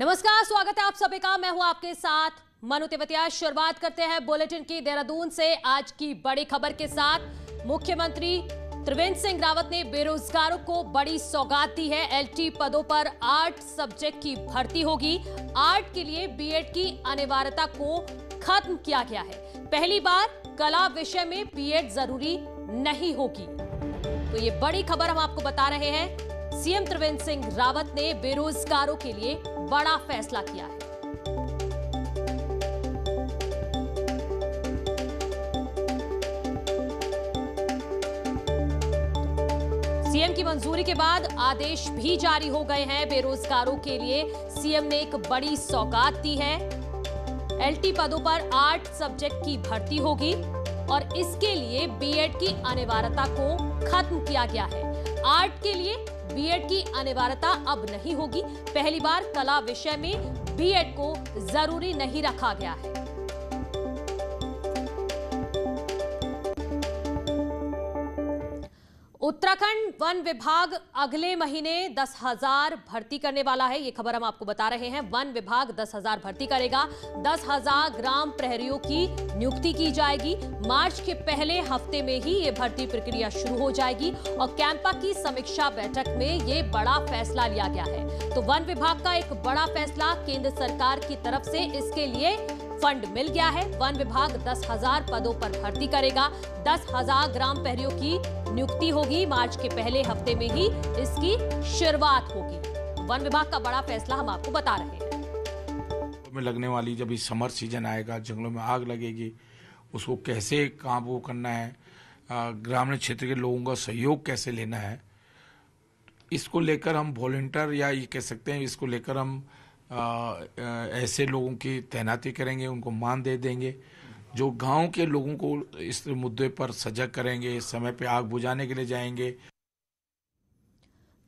नमस्कार, स्वागत है आप सभी का। मैं हूं आपके साथ मनु तेवतिया। शुरुआत करते हैं बुलेटिन की देहरादून से। आज की बड़ी खबर के साथ मुख्यमंत्री त्रिवेंद्र सिंह रावत ने बेरोजगारों को बड़ी सौगात दी है। एलटी पदों पर 8 सब्जेक्ट की भर्ती होगी। आर्ट के लिए बीएड की अनिवार्यता को खत्म किया गया है। पहली बार कला विषय में बीएड जरूरी नहीं होगी। तो ये बड़ी खबर हम आपको बता रहे हैं। सीएम त्रिवेंद्र सिंह रावत ने बेरोजगारों के लिए बड़ा फैसला किया है। सीएम की मंजूरी के बाद आदेश भी जारी हो गए हैं। बेरोजगारों के लिए सीएम ने एक बड़ी सौगात दी है। एलटी पदों पर 8 सब्जेक्ट की भर्ती होगी और इसके लिए बीएड की अनिवार्यता को खत्म किया गया है। आर्ट के लिए बीएड की अनिवार्यता अब नहीं होगी। पहली बार कला विषय में बीएड को जरूरी नहीं रखा गया है। उत्तराखंड वन विभाग अगले महीने 10,000 भर्ती करने वाला है। ये खबर हम आपको बता रहे हैं। वन विभाग 10,000 भर्ती करेगा। 10,000 ग्राम प्रहरियों की नियुक्ति की जाएगी। मार्च के पहले हफ्ते में ही ये भर्ती प्रक्रिया शुरू हो जाएगी और कैंपा की समीक्षा बैठक में ये बड़ा फैसला लिया गया है। तो वन विभाग का एक बड़ा फैसला केंद्र सरकार की तरफ से इसके लिए फंड मिल गया है। वन विभाग 10,000 पदों पर भर्ती करेगा। 10,000 ग्राम प्रहरियों की नियुक्ति होगी। मार्च के पहले हफ्ते में ही इसकी शुरुआत होगी। वन विभाग का बड़ा फैसला हम आपको बता रहे हैं। में लगने वाली जब इस समर सीजन आएगा, जंगलों में आग लगेगी, उसको कैसे काबू करना है, ग्रामीण क्षेत्र के लोगों का सहयोग कैसे लेना है, इसको लेकर हम वॉलंटियर या ये कह सकते हैं इसको लेकर हम ऐसे लोगों की तैनाती करेंगे, उनको मान दे देंगे जो गांव के लोगों को इस मुद्दे पर सजग करेंगे, समय पे आग बुझाने के लिए जाएंगे।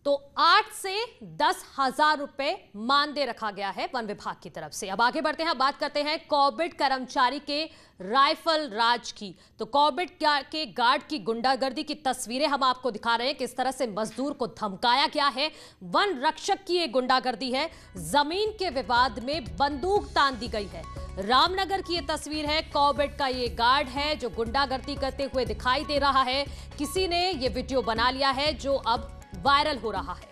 तो 8 से 10,000 रुपए मानदेय रखा गया है वन विभाग की तरफ से। अब आगे बढ़ते हैं, बात करते हैं कॉर्बेट कर्मचारी के राइफल राज की। तो कॉर्बेट के गार्ड की गुंडागर्दी की तस्वीरें हम आपको दिखा रहे हैं। किस तरह से मजदूर को धमकाया गया है। वन रक्षक की ये गुंडागर्दी है। जमीन के विवाद में बंदूक तान दी गई है। रामनगर की ये तस्वीर है। कॉर्बेट का ये गार्ड है जो गुंडागर्दी करते हुए दिखाई दे रहा है। किसी ने ये वीडियो बना लिया है जो अब वायरल हो रहा है।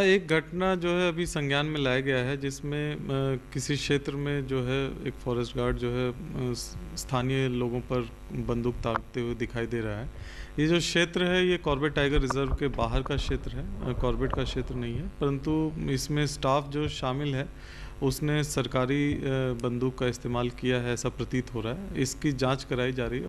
एक घटना जो है अभी संज्ञान में लाया गया है, जिसमें किसी क्षेत्र में जो है एक फॉरेस्ट गार्ड जो है स्थानीय लोगों पर बंदूक ताकते हुए दिखाई दे रहा है। ये जो क्षेत्र है ये कॉर्बेट टाइगर रिजर्व के बाहर का क्षेत्र है, कॉर्बेट का क्षेत्र नहीं है, परंतु इसमें स्टाफ जो शामिल है उसने सरकारी बंदूक का इस्तेमाल किया है ऐसा प्रतीत हो रहा है। इसकी जांच कराई जा रही है।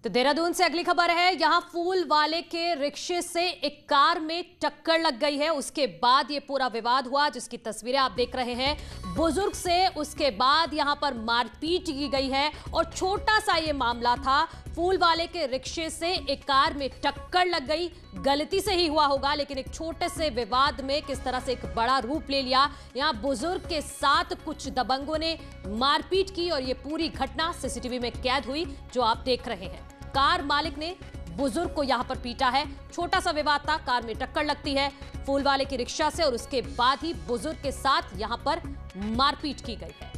तो देहरादून से अगली खबर है। यहां फूल वाले के रिक्शे से एक कार में टक्कर लग गई है। उसके बाद ये पूरा विवाद हुआ जिसकी तस्वीरें आप देख रहे हैं। बुजुर्ग से उसके बाद यहां पर मारपीट की गई है और छोटा सा ये मामला था। फूल वाले के रिक्शे से एक कार में टक्कर लग गई। गलती से ही हुआ होगा, लेकिन एक छोटे से विवाद में किस तरह से एक बड़ा रूप ले लिया। यहां बुजुर्ग के साथ कुछ दबंगों ने मारपीट की और ये पूरी घटना सीसीटीवी में कैद हुई जो आप देख रहे हैं। कार मालिक ने बुजुर्ग को यहां पर पीटा है। छोटा सा विवाद था, कार में टक्कर लगती है फूल वाले की रिक्शा से और उसके बाद ही बुजुर्ग के साथ यहां पर मारपीट की गई है।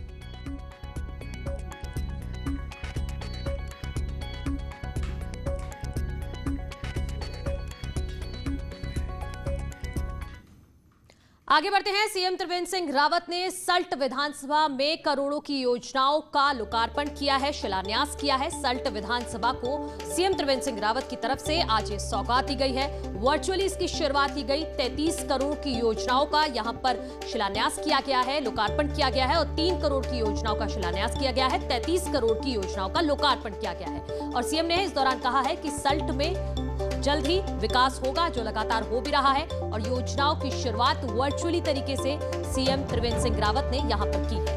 आगे बढ़ते हैं। सीएम त्रिवेंद्र सिंह रावत ने सल्ट विधानसभा में करोड़ों की योजनाओं का लोकार्पण किया है, शिलान्यास किया है। सल्ट विधानसभा को सीएम त्रिवेंद्र सिंह रावत की तरफ से आज ये सौगात दी गई है। वर्चुअली इसकी शुरुआत की गई। 33 करोड़ की योजनाओं का यहां पर शिलान्यास किया गया है, लोकार्पण किया गया है और 3 करोड़ की योजनाओं का शिलान्यास किया गया है। 33 करोड़ की योजनाओं का लोकार्पण किया गया है और सीएम ने इस दौरान कहा है कि सल्ट में जल्द ही विकास होगा, जो लगातार हो भी रहा है और योजनाओं की शुरुआत वर्चुअली तरीके से सीएम त्रिवेंद्र सिंह रावत ने यहां पर की है।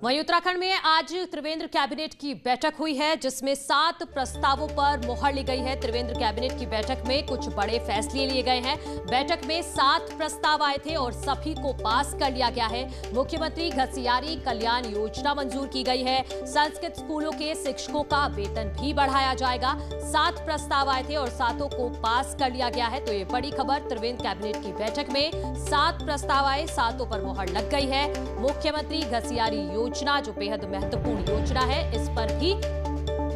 वहीं उत्तराखंड में आज त्रिवेंद्र कैबिनेट की बैठक हुई है, जिसमें 7 प्रस्तावों पर मुहर ली गई है। त्रिवेंद्र कैबिनेट की बैठक में कुछ बड़े फैसले लिए गए हैं। बैठक में 7 प्रस्ताव आए थे और सभी को पास कर लिया गया है। मुख्यमंत्री घसियारी कल्याण योजना मंजूर की गई है। संस्कृत स्कूलों के शिक्षकों का वेतन भी बढ़ाया जाएगा। 7 प्रस्ताव आए थे और 7 को पास कर लिया गया है। तो ये बड़ी खबर, त्रिवेंद्र कैबिनेट की बैठक में 7 प्रस्ताव आए, 7 पर मुहर लग गई है। मुख्यमंत्री घसियारी योजना जो बेहद महत्वपूर्ण योजना है, इस पर भी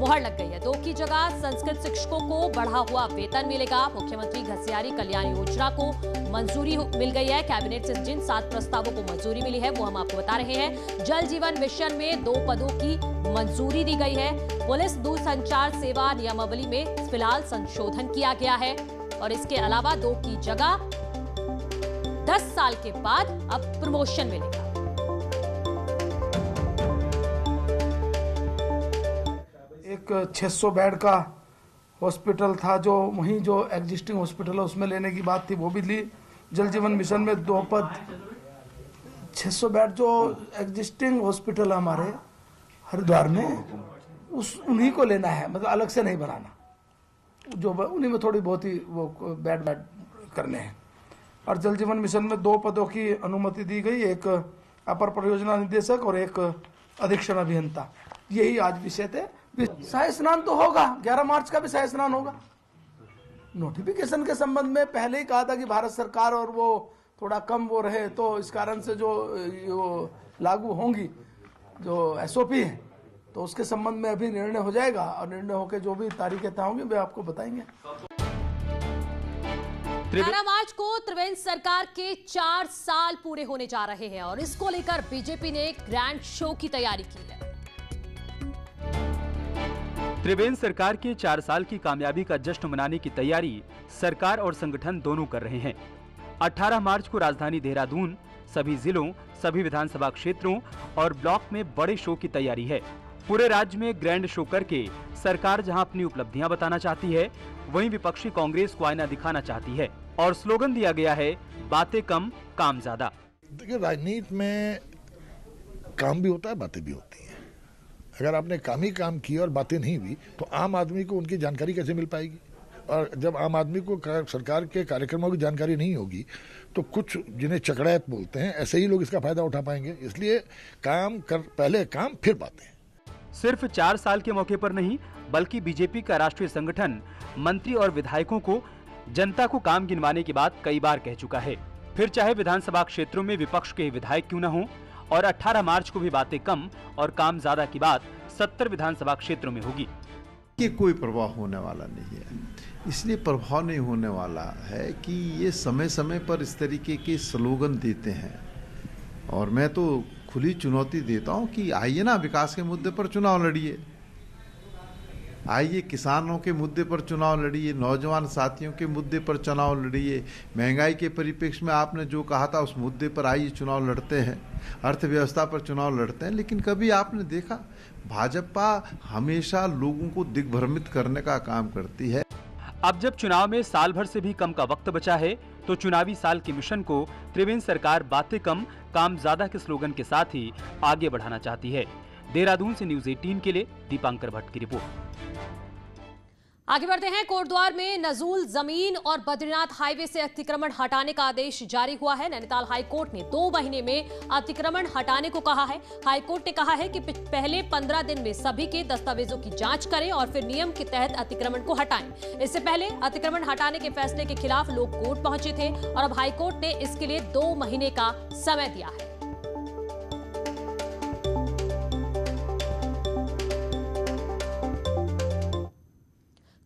मुहर लग गई है। 2 की जगह संस्कृत शिक्षकों को बढ़ा हुआ वेतन मिलेगा। मुख्यमंत्री घसियारी कल्याण योजना को मंजूरी मिल गई है। कैबिनेट से जिन 7 प्रस्तावों को मंजूरी मिली है वो हम आपको बता रहे हैं। जल जीवन मिशन में 2 पदों की मंजूरी दी गई है। पुलिस दूरसंचार सेवा नियमावली में फिलहाल संशोधन किया गया है और इसके अलावा 2 की जगह 10 साल के बाद अब प्रमोशन मिलेगा। एक 600 बेड का हॉस्पिटल था, जो वहीं जो एग्जिस्टिंग हॉस्पिटल है उसमें लेने की बात थी, वो भी ली। जल जीवन मिशन में 2 पद, 600 बेड जो एग्जिस्टिंग हॉस्पिटल है हमारे हरिद्वार में, उन्हीं को लेना है, मतलब अलग से नहीं बनाना। जो उन्हीं में थोड़ी बहुत ही वो बेड करने हैं। और जल जीवन मिशन में 2 पदों की अनुमति दी गई, एक अपर परियोजना निदेशक और एक अधीक्षण अभियंता। यही आज विषय थे। शाही स्नान तो होगा, 11 मार्च का भी शाही स्नान होगा। नोटिफिकेशन के संबंध में पहले ही कहा था कि भारत सरकार और वो थोड़ा कम वो रहे, तो इस कारण से जो लागू होंगी जो SOP है, तो उसके संबंध में अभी निर्णय हो जाएगा और निर्णय होकर जो भी तारीखें तय होंगी वे आपको बताएंगे। 11 मार्च को त्रिवेंद्र सरकार के 4 साल पूरे होने जा रहे हैं और इसको लेकर बीजेपी ने एक ग्रैंड शो की तैयारी की है। त्रिवेंद्र सरकार के 4 साल की कामयाबी का जश्न मनाने की तैयारी सरकार और संगठन दोनों कर रहे हैं। 18 मार्च को राजधानी देहरादून, सभी जिलों, सभी विधानसभा क्षेत्रों और ब्लॉक में बड़े शो की तैयारी है। पूरे राज्य में ग्रैंड शो करके सरकार जहां अपनी उपलब्धियां बताना चाहती है, वहीं विपक्षी कांग्रेस को आईना दिखाना चाहती है और स्लोगन दिया गया है, बातें कम काम ज्यादा। देखिए, राजनीति में काम भी होता है, बातें भी होती हैं। अगर आपने काम ही काम किया और बातें नहीं हुई तो आम आदमी को उनकी जानकारी कैसे मिल पाएगी? और जब आम आदमी को सरकार के कार्यक्रमों की जानकारी नहीं होगी तो कुछ जिन्हें चकड़ैत बोलते हैं, ऐसे ही लोग इसका फायदा उठा पाएंगे। इसलिए पहले काम फिर बातें। सिर्फ 4 साल के मौके पर नहीं, बल्कि बीजेपी का राष्ट्रीय संगठन मंत्री और विधायकों को जनता को काम गिनवाने की बात कई बार कह चुका है। फिर चाहे विधानसभा क्षेत्रों में विपक्ष के विधायक क्यों न हो, और 18 मार्च को भी बातें कम और काम ज्यादा की बात 70 विधानसभा क्षेत्रों में होगी। कि कोई प्रभाव होने वाला नहीं है। इसलिए प्रभाव नहीं होने वाला है कि ये समय समय पर इस तरीके के स्लोगन देते हैं और मैं तो खुली चुनौती देता हूं कि आइए ना, विकास के मुद्दे पर चुनाव लड़िए, आइए किसानों के मुद्दे पर चुनाव लड़िए, नौजवान साथियों के मुद्दे पर चुनाव लड़िए, महंगाई के परिप्रेक्ष्य में आपने जो कहा था उस मुद्दे पर आइए चुनाव लड़ते हैं, अर्थव्यवस्था पर चुनाव लड़ते हैं। लेकिन कभी आपने देखा, भाजपा हमेशा लोगों को दिग्भ्रमित करने का काम करती है। अब जब चुनाव में साल भर से भी कम का वक्त बचा है, तो चुनावी साल के मिशन को त्रिवेंद्र सरकार बातें कम काम ज्यादा के स्लोगन के साथ ही आगे बढ़ाना चाहती है। देहरादून से न्यूज़ 18 के लिए दीपांकर भट्ट की रिपोर्ट। आगे बढ़ते हैं। कोटद्वार में नजूल जमीन और बद्रीनाथ हाईवे से अतिक्रमण हटाने का आदेश जारी हुआ है। नैनीताल हाईकोर्ट ने 2 महीने में अतिक्रमण हटाने को कहा है। हाईकोर्ट ने कहा है कि पहले 15 दिन में सभी के दस्तावेजों की जांच करें और फिर नियम के तहत अतिक्रमण को हटाएं। इससे पहले अतिक्रमण हटाने के फैसले के खिलाफ लोग कोर्ट पहुंचे थे और अब हाईकोर्ट ने इसके लिए 2 महीने का समय दिया है।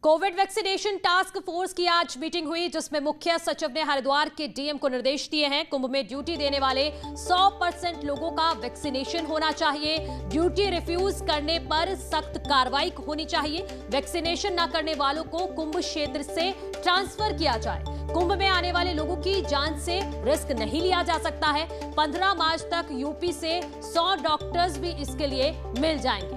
कोविड वैक्सीनेशन टास्क फोर्स की आज मीटिंग हुई, जिसमें मुख्य सचिव ने हरिद्वार के डीएम को निर्देश दिए हैं। कुंभ में ड्यूटी देने वाले 100% लोगों का वैक्सीनेशन होना चाहिए। ड्यूटी रिफ्यूज करने पर सख्त कार्रवाई होनी चाहिए। वैक्सीनेशन न करने वालों को कुंभ क्षेत्र से ट्रांसफर किया जाए। कुंभ में आने वाले लोगों की जान से रिस्क नहीं लिया जा सकता है। 15 मार्च तक यूपी से 100 डॉक्टर्स भी इसके लिए मिल जाएंगे।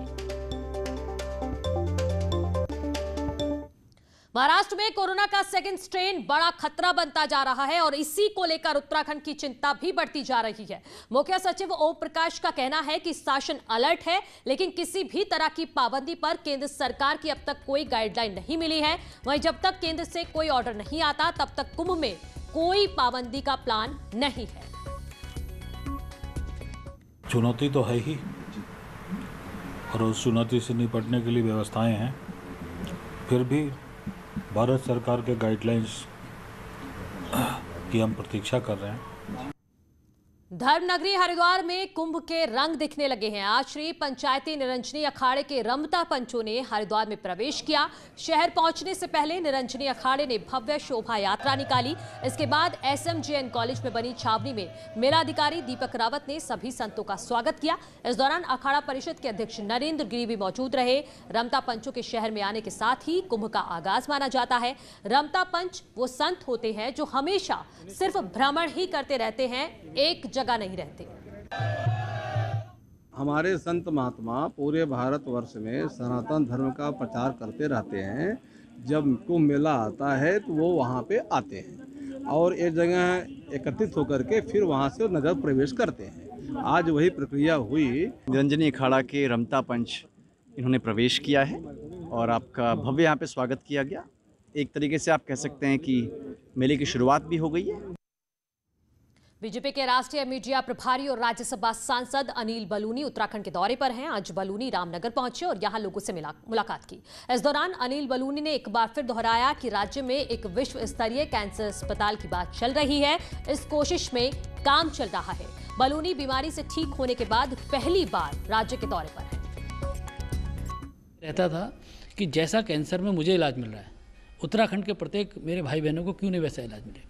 महाराष्ट्र में कोरोना का सेकंड स्ट्रेन बड़ा खतरा बनता जा रहा है और इसी को लेकर उत्तराखंड की चिंता भी बढ़ती जा रही है। मुख्य सचिव ओम प्रकाश का कहना है कि शासन अलर्ट है, लेकिन किसी भी तरह की पाबंदी पर केंद्र सरकार की अब तक कोई गाइडलाइन नहीं मिली है। वहीं जब तक केंद्र से कोई ऑर्डर नहीं आता तब तक कुंभ में कोई पाबंदी का प्लान नहीं है। चुनौती तो है ही और उस चुनौती से निपटने के लिए व्यवस्थाएं हैं, फिर भी भारत सरकार के गाइडलाइंस की हम प्रतीक्षा कर रहे हैं। धर्मनगरी हरिद्वार में कुंभ के रंग दिखने लगे हैं। आज श्री पंचायती निरंजनी अखाड़े के रमता पंचों ने हरिद्वार में प्रवेश किया। शहर पहुंचने से पहले निरंजनी अखाड़े ने भव्य शोभा यात्रा निकाली। इसके बाद SMJN कॉलेज में बनी छावनी में मेलाधिकारी दीपक रावत ने सभी संतों का स्वागत किया। इस दौरान अखाड़ा परिषद के अध्यक्ष नरेंद्र गिरी भी मौजूद रहे। रमता पंचों के शहर में आने के साथ ही कुंभ का आगाज माना जाता है। रमता पंच वो संत होते हैं जो हमेशा सिर्फ भ्रमण ही करते रहते हैं, एक जगह नहीं रहते। हमारे संत महात्मा पूरे भारतवर्ष में सनातन धर्म का प्रचार करते रहते हैं। जब कुंभ मेला आता है तो वो वहाँ पे आते हैं और एक जगह एकत्रित होकर के फिर वहाँ से नगर प्रवेश करते हैं। आज वही प्रक्रिया हुई। निरंजनी अखाड़ा के रमता पंच इन्होंने प्रवेश किया है और आपका भव्य यहाँ पे स्वागत किया गया। एक तरीके से आप कह सकते हैं कि मेले की शुरुआत भी हो गई है। बीजेपी के राष्ट्रीय मीडिया प्रभारी और राज्यसभा सांसद अनिल बलूनी उत्तराखंड के दौरे पर हैं। आज बलूनी रामनगर पहुंचे और यहां लोगों से मुलाकात की। इस दौरान अनिल बलूनी ने एक बार फिर दोहराया कि राज्य में एक विश्व स्तरीय कैंसर अस्पताल की बात चल रही है। इस कोशिश में काम चल रहा है। बलूनी बीमारी से ठीक होने के बाद पहली बार राज्य के दौरे पर है। रहता था कि जैसा कैंसर में मुझे इलाज मिल रहा है, उत्तराखंड के प्रत्येक मेरे भाई बहनों को क्यों नहीं वैसा इलाज मिले।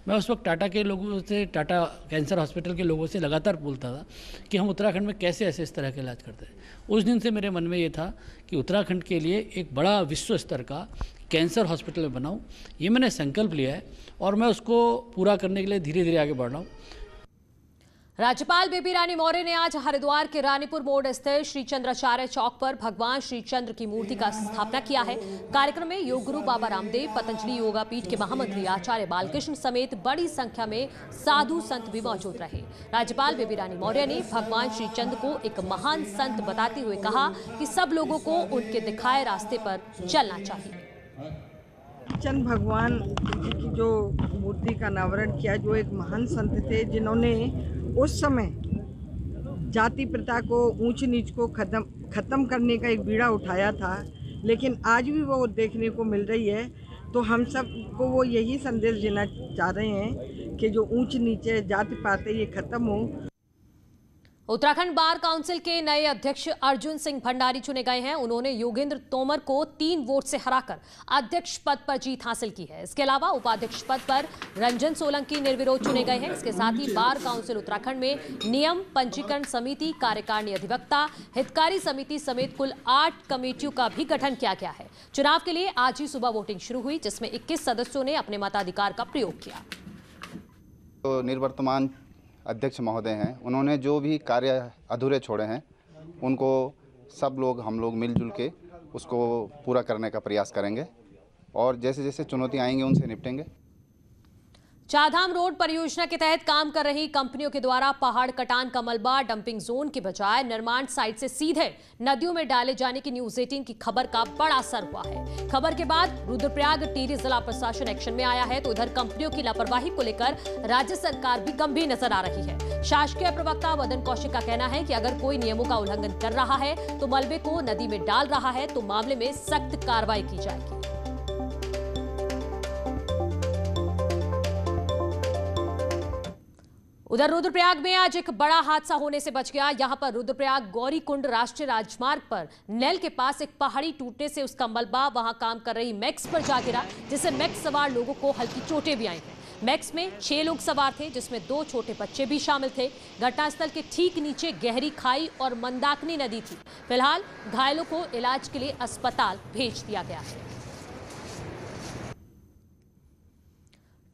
मैं उस वक्त टाटा के लोगों से, टाटा कैंसर हॉस्पिटल के लोगों से लगातार बोलता था कि हम उत्तराखंड में कैसे ऐसे इस तरह के इलाज करते हैं। उस दिन से मेरे मन में ये था कि उत्तराखंड के लिए एक बड़ा विश्व स्तर का कैंसर हॉस्पिटल में बनाऊँ। ये मैंने संकल्प लिया है और मैं उसको पूरा करने के लिए धीरे धीरे आगे बढ़ रहा हूँ। राज्यपाल बेबी रानी मौर्य ने आज हरिद्वार के रानीपुर मोड़ स्थित श्री चंद्राचार्य चौक पर भगवान श्री चंद्र की मूर्ति का स्थापना किया है। कार्यक्रम में योग गुरु बाबा रामदेव, पतंजलि योगा पीठ के महामंत्री आचार्य बालकृष्ण समेत बड़ी संख्या में साधु संत भी मौजूद रहे। राज्यपाल बेबी रानी मौर्य ने भगवान श्री चंद्र को एक महान संत बताते हुए कहा कि सब लोगों को उनके दिखाए रास्ते पर चलना चाहिए। चंद भगवान की जो मूर्ति का अनावरण किया, जो एक महान संत थे जिन्होंने उस समय जाति प्रथा को, ऊंच नीच को खत्म करने का एक बीड़ा उठाया था, लेकिन आज भी वो देखने को मिल रही है। तो हम सब को वो यही संदेश देना चाह रहे हैं कि जो ऊंच नीचे जाति पात है ये खत्म हो। उत्तराखंड बार काउंसिल के नए अध्यक्ष अर्जुन सिंह भंडारी चुने गए हैं। उन्होंने योगेंद्र तोमर को 3 वोट से हराकर अध्यक्ष पद पर जीत हासिल की है। इसके अलावा उपाध्यक्ष पद पर रंजन सोलंकी निर्विरोध चुने गए हैं। इसके साथ ही बार काउंसिल उत्तराखंड में नियम पंजीकरण समिति, कार्यकारिणी अधिवक्ता, हितकारी समिति समेत कुल 8 कमेटियों का भी गठन किया गया है। चुनाव के लिए आज ही सुबह वोटिंग शुरू हुई, जिसमें 21 सदस्यों ने अपने मताधिकार का प्रयोग किया। तो निर्वर्तमान अध्यक्ष महोदय हैं, उन्होंने जो भी कार्य अधूरे छोड़े हैं उनको सब लोग, हम लोग मिलजुल के उसको पूरा करने का प्रयास करेंगे और जैसे जैसे चुनौतियां आएंगी उनसे निपटेंगे। चारधाम रोड परियोजना के तहत काम कर रही कंपनियों के द्वारा पहाड़ कटान का मलबा डंपिंग जोन के बजाय निर्माण साइट से सीधे नदियों में डाले जाने की न्यूज 18 की खबर का बड़ा असर हुआ है। खबर के बाद रुद्रप्रयाग टिहरी जिला प्रशासन एक्शन में आया है, तो इधर कंपनियों की लापरवाही को लेकर राज्य सरकार भी गंभीर नजर आ रही है। शासकीय प्रवक्ता मदन कौशिक का कहना है कि अगर कोई नियमों का उल्लंघन कर रहा है तो मलबे को नदी में डाल रहा है तो मामले में सख्त कार्रवाई की जाएगी। उधर रुद्रप्रयाग में आज एक बड़ा हादसा होने से बच गया। यहां पर रुद्रप्रयाग गौरीकुंड राष्ट्रीय राजमार्ग पर नेल के पास एक पहाड़ी टूटने से उसका मलबा वहां काम कर रही मैक्स पर जा गिरा, जिससे मैक्स सवार लोगों को हल्की चोटें भी आई हैं। मैक्स में 6 लोग सवार थे, जिसमें 2 छोटे बच्चे भी शामिल थे। घटनास्थल के ठीक नीचे गहरी खाई और मंदाकिनी नदी थी। फिलहाल घायलों को इलाज के लिए अस्पताल भेज दिया गया है।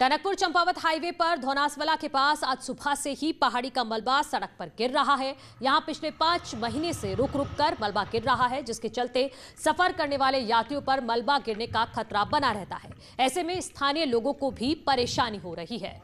टनकपुर चंपावत हाईवे पर धौनासवाला के पास आज सुबह से ही पहाड़ी का मलबा सड़क पर गिर रहा है। यहां पिछले 5 महीने से रुक रुक कर मलबा गिर रहा है, जिसके चलते सफर करने वाले यात्रियों पर मलबा गिरने का खतरा बना रहता है। ऐसे में स्थानीय लोगों को भी परेशानी हो रही है।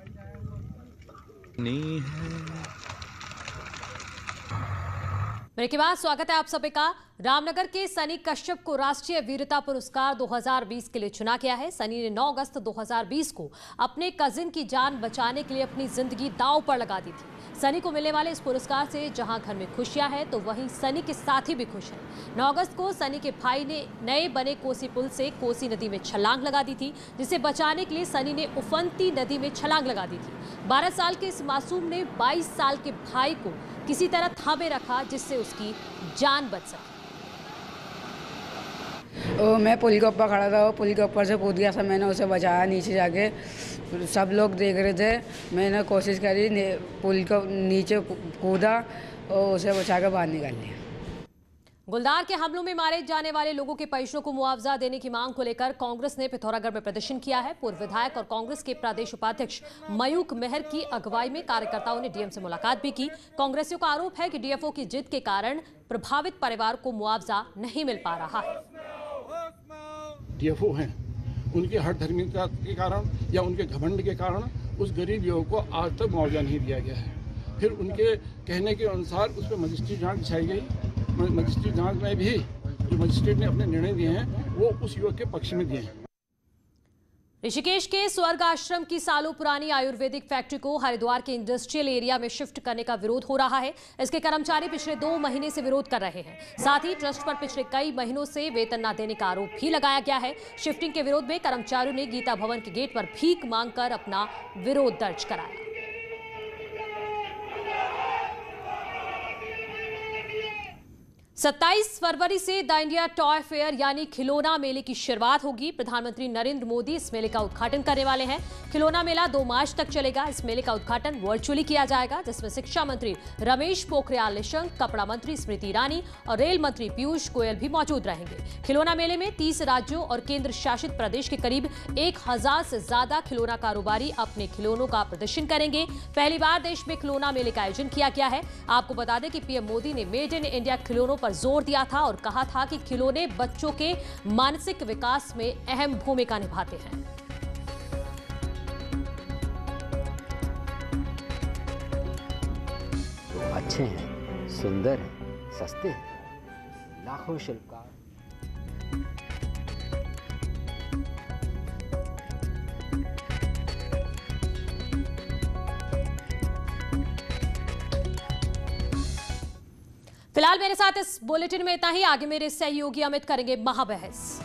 मेरे के बाद स्वागत है आप सभी का। रामनगर के सनी कश्यप को राष्ट्रीय वीरता पुरस्कार 2020 के लिए चुना गया है। सनी ने 9 अगस्त 2020 को अपने कजिन की जान बचाने के लिए अपनी जिंदगी दांव पर लगा दी थी। सनी को मिलने वाले इस पुरस्कार से जहां घर में खुशियां हैं, तो वहीं सनी के साथी भी खुश हैं। 9 अगस्त को सनी के भाई ने नए बने कोसी पुल से कोसी नदी में छलांग लगा दी थी, जिसे बचाने के लिए सनी ने उफनती नदी में छलांग लगा दी थी। 12 साल के इस मासूम ने 22 साल के भाई को किसी तरह थामे रखा, जिससे उसकी जान बच सकी। मैं पुल के ऊपर खड़ा था, वो पुल के ऊपर से कूद गया था। मैंने उसे बचाया नीचे जाके, सब लोग देख रहे थे। मैंने कोशिश करी, पुल को नीचे कूदा और उसे बचा के बाहर निकाल लिया। गुलदार के हमलों में मारे जाने वाले लोगों के परिजनों को मुआवजा देने की मांग को लेकर कांग्रेस ने पिथौरागढ़ में प्रदर्शन किया है। पूर्व विधायक और कांग्रेस के प्रदेश उपाध्यक्ष मयूख मेहर की अगुवाई में कार्यकर्ताओं ने डीएम से मुलाकात भी की। कांग्रेसियों का आरोप है कि डीएफओ की जिद के कारण प्रभावित परिवार को मुआवजा नहीं मिल पा रहा है। डीएफओ हैं, उनके हठ धर्मिकता के कारण या उनके घमंड के कारण उस गरीब युवक को आज तक मुआवजा नहीं दिया गया है। फिर उनके कहने के अनुसार उस पर मजिस्ट्रेट जांच बिछाई गई। मजिस्ट्रेट जांच में भी जो मजिस्ट्रेट ने अपने निर्णय दिए हैं वो उस युवक के पक्ष में दिए हैं। ऋषिकेश के स्वर्ग आश्रम की सालों पुरानी आयुर्वेदिक फैक्ट्री को हरिद्वार के इंडस्ट्रियल एरिया में शिफ्ट करने का विरोध हो रहा है। इसके कर्मचारी पिछले 2 महीने से विरोध कर रहे हैं। साथ ही ट्रस्ट पर पिछले कई महीनों से वेतन न देने का आरोप भी लगाया गया है। शिफ्टिंग के विरोध में कर्मचारियों ने गीता भवन के गेट पर भीख मांगकर अपना विरोध दर्ज कराया। 27 फरवरी से द इंडिया टॉय फेयर यानी खिलौना मेले की शुरुआत होगी। प्रधानमंत्री नरेंद्र मोदी इस मेले का उद्घाटन करने वाले हैं। खिलौना मेला 2 मार्च तक चलेगा। इस मेले का उद्घाटन वर्चुअली किया जाएगा, जिसमें शिक्षा मंत्री रमेश पोखरियाल निशंक, कपड़ा मंत्री स्मृति ईरानी और रेल मंत्री पीयूष गोयल भी मौजूद रहेंगे। खिलौना मेले में 30 राज्यों और केंद्र शासित प्रदेश के करीब 1000 से ज्यादा खिलौना कारोबारी अपने खिलौनों का प्रदर्शन करेंगे। पहली बार देश में खिलौना मेले का आयोजन किया गया है। आपको बता दें कि पीएम मोदी ने मेड इन इंडिया खिलौनों पर जोर दिया था और कहा था कि खिलौने बच्चों के मानसिक विकास में अहम भूमिका निभाते हैं। अच्छे हैं, सुंदर हैं, सस्ते हैं, लाखों शिल्पकार। फिलहाल मेरे साथ इस बुलेटिन में इतना ही। आगे मेरे सहयोगी अमित करेंगे महाबहस।